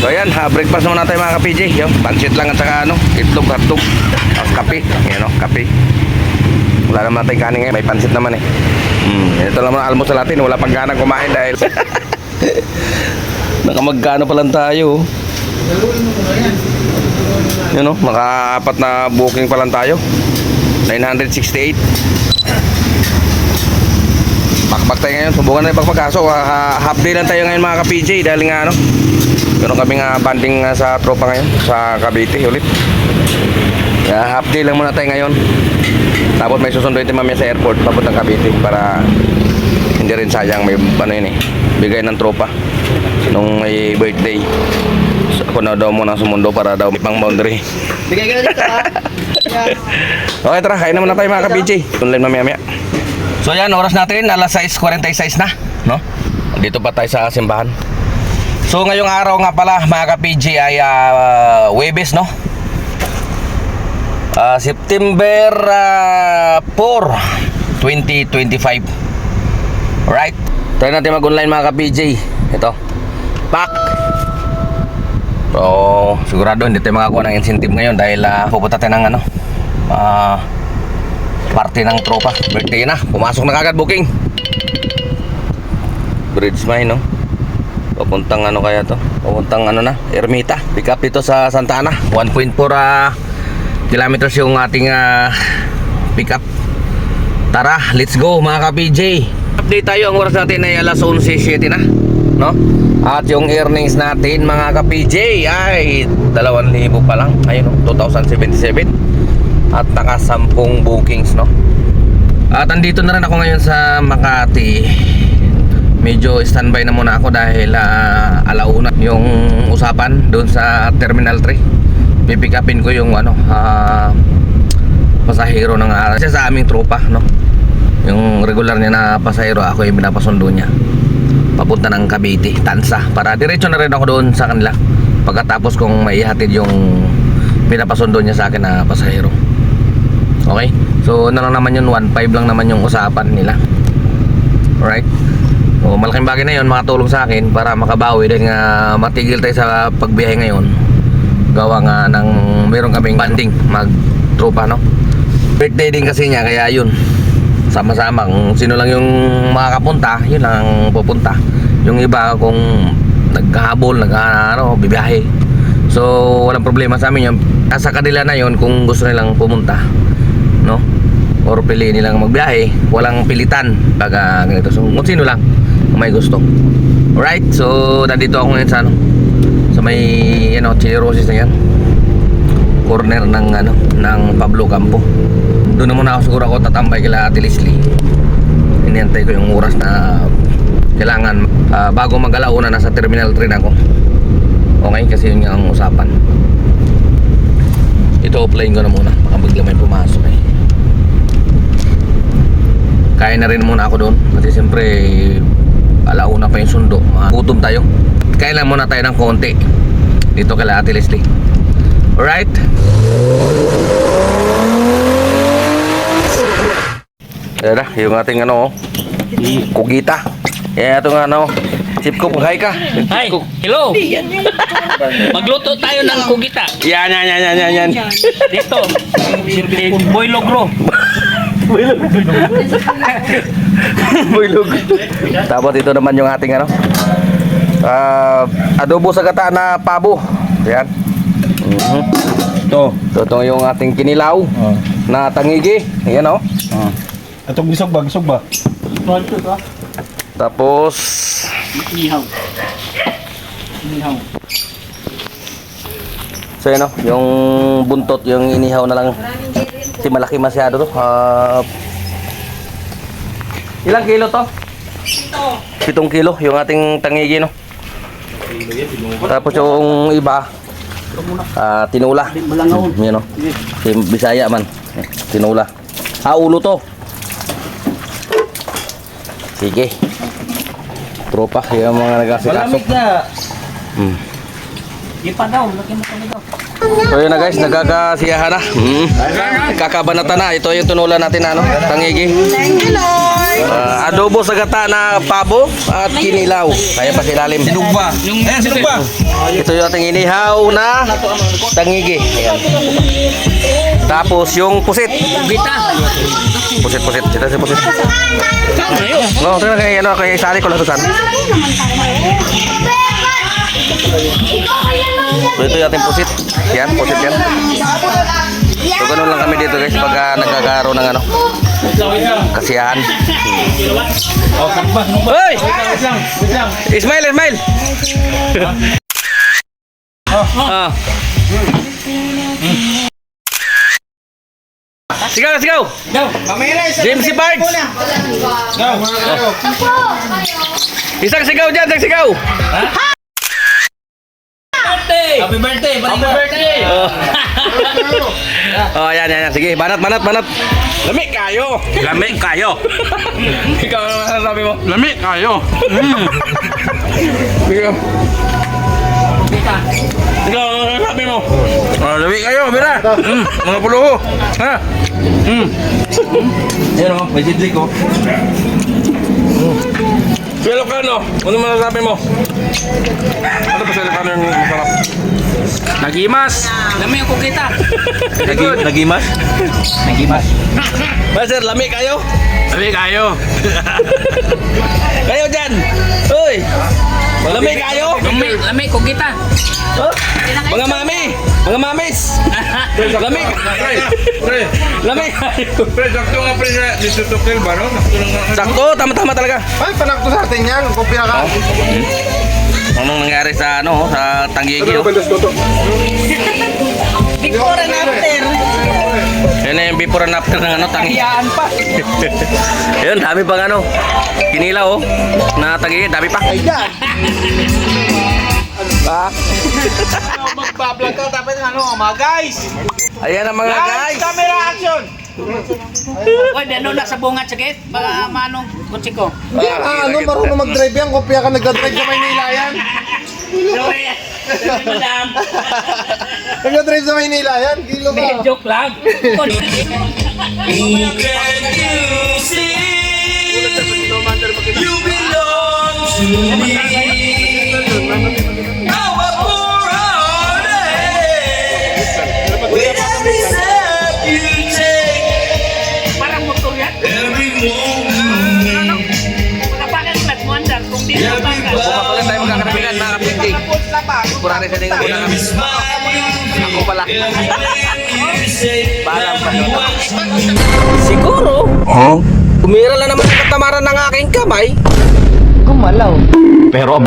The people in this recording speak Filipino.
So ayan, breakfast muna tayo mga ka-PJ. Yung pancit lang at saka itlog, hotdog. Tapos kape. Ayan kape. Wala naman tayong kanin ngayon, may pancit naman eh. Ito lang muna almusal natin, wala pang ganang kumain dahil nakamagkano pa lang tayo. Yun naka-4 na booking pa lang tayo. 968. Bakbak tayo ngayon, subukan na yung bakbak. So half day lang tayo ngayon mga ka-PJ dahil nga meron kaming banding sa tropa ngayon sa Cavite ulit. Kaya half day lang muna tayo ngayon. Tapos may susunduin tayo mamaya sa airport papuntang Cavite para hindi rin sayang may bigay ng tropa nung may birthday. So, ako na daw muna sumundo para daw may pang boundary. Bigay ka na dito ha. Okay, tara, kain na muna tayo mga ka-PJ. Tunlay mamaya. So yan, oras natin alas 6:46 na, no? Dito pa tayo sa simbahan. So ngayong araw nga pala mga ka-PJ ay Huwebes, no? September 4, 2025. Alright, try natin mag-online mga ka-PJ. Ito, pack. So sigurado hindi tayo makakuha ng incentive ngayon dahil pupunta tayo ng party ng tropa. Birthday na, pumasok na kagad booking. Bridge Mine, no? Papuntang kaya to? Papuntang Ermita. Pick up dito sa Santa Ana. 1.4 kilometers yung ating pick up. Tara, let's go mga ka-PJ. Update tayo, ang oras natin ay alas 11:07 na, no? At yung earnings natin mga ka-PJ ay 2,000 pa lang. Ayun, 2,077. At naka 10 bookings, no? At andito na rin ako ngayon sa Makati. Medyo standby na muna ako dahil alauna yung usapan doon sa Terminal 3. Pipick upin ko yung pasahero ng kasi sa aming tropa, no? Yung regular niya na pasahero, ako yung pinapasundo niya papunta ng Cavite, Tansa, para diretso na rin ako doon sa kanila pagkatapos kong maihatid yung pinapasundo niya sa akin na pasahero. Okay? So lang naman yun, 1.5 lang naman yung usapan nila. Alright? So malaking bagay na yun, makatulong sa akin para makabawi dahil nga matigil tayo sa pagbiyahe ngayon. Gawa nga ng meron kaming banding mag-tropa, no? Birthday din kasi niya, kaya yun, sama-sama kung sino lang yung makakapunta, yun lang pupunta. Yung iba kung naghahabol, bibiyahe. So walang problema sa amin yun. Sa kanila na yun kung gusto nilang pumunta, no? Or piliin nilang magbiyahe, walang pilitan pag ganito. So kung sino lang may gusto. Alright, so nandito ako ngayon sa may Chile Roses na yan, corner ng Pablo Campo. Doon na muna ako, siguro ako tatambay kila Ate Leslie. Inintay ko yung oras na kailangan bago mag-alauna nasa Terminal 3 na ako. Okay, kasi yun ang usapan. Ito offline ko na muna, baka bigla may pumasok eh. Kain na rin muna ako doon kasi siyempre alauna pa yung sundo, gutom tayo. Kain lang muna tayo ng konti dito kay Ate Leslie. Alright? Ayan na, yung ating kugita. Ayan itong chip cook. Hi ka. Hi, hello. Magluto tayo ng kugita. Yan. Dito, Boy Logro. Builog. Tapos ito naman yung ating adobo sa gata na pabo. Ayan. Ito yung ating kinilaw na tangigi. Ayan Atong gisog ba? Tapos Ihaw. so yun yung buntot, yung inihaw na lang. Kasi malaki masyado to. Ilang kilo to? 7 kilo yung ating tangigi, no? Tapos yung iba tinula. Yun, no? Bisaya man. Tinula. Ulo to. Sige. Tropa, yung mga nagkasikaso. Malamig na. Ipa daw, laki mo kami daw. So yun na guys, nagkakasiyahan na. Kakabanata na. Ito yung tunulan natin na, ano, tangigi. Adobo sa gata na pabo at kinilaw. Kaya pa silalim. Sinugba. Sinugba. Ito yung ating inihaw na tangigi. Ayan. Tapos yung pusit. Gita. Pusit. Ito si pusit. No, ito na kaya isali ko lang ito saan. So ito yung ating pusit. Yan, pusit yan. So ganun lang kami dito guys pagka nagkakaroon ng ano, kasiyahan. Oh, sakba. Hoy! Wait lang. Ismail! Ah. Sigaw! Go. Mamaya na. James si Parks! Go. Isang sigaw dyan! Happy birthday! Happy birthday! Oh, yan. Sige, banat. Lamig kayo! Ikaw ano masasabi mo? Lamig kayo. Ikaw ano masasabi mo? Oh, lamig kayo, mira! Mga puluho! Ha? Yan o, may sidlik ko. Ilocano, ano masasabi mo? Ano ba sa Ilocano yung masarap? Nagimas! Dami ako kita! Nagimas? Master, lamig kayo? Lamig kayo! Kayo dyan! Uy! Lamig kayo? Lamig ko kita! Huh? Mga mamis! Lamig! Lamig kayo! Pre, sakto nga pre na disutukil ba no? Sakto, tama talaga. Ay, panakto sa atin yan. Kopya ka. Anong nangyari sa ano, sa Tanggigi? Oh? Before and after. Yan na yung before and after ng ano, Tanggigi. Ayun, dami pang ano, kinilaw oh, na Tanggigi, dami pa. Magbablog ka tapos ano, mga guys. Ayan ang mga guys. Camera action. Uy, ano na sa bunga, sakit? Baka manong kutsi ko. Ano, marunong mag-drive yan. Kopya ka nagdadrive sa Maynila yan. Sorry, madam. Nagdadrive sa Maynila yan. Kilo May ka. joke lang. Parang motor yan. Pagkapakan flat mo, andar. Kung di na bakal. Bukakulit tayo magkakarabigan mga kapinti. Kurari sa tingin muna kami. Ako pala. Balang pa. Siguro, umira lang naman ang katamaran ng aking kamay. Gumalaw. Pero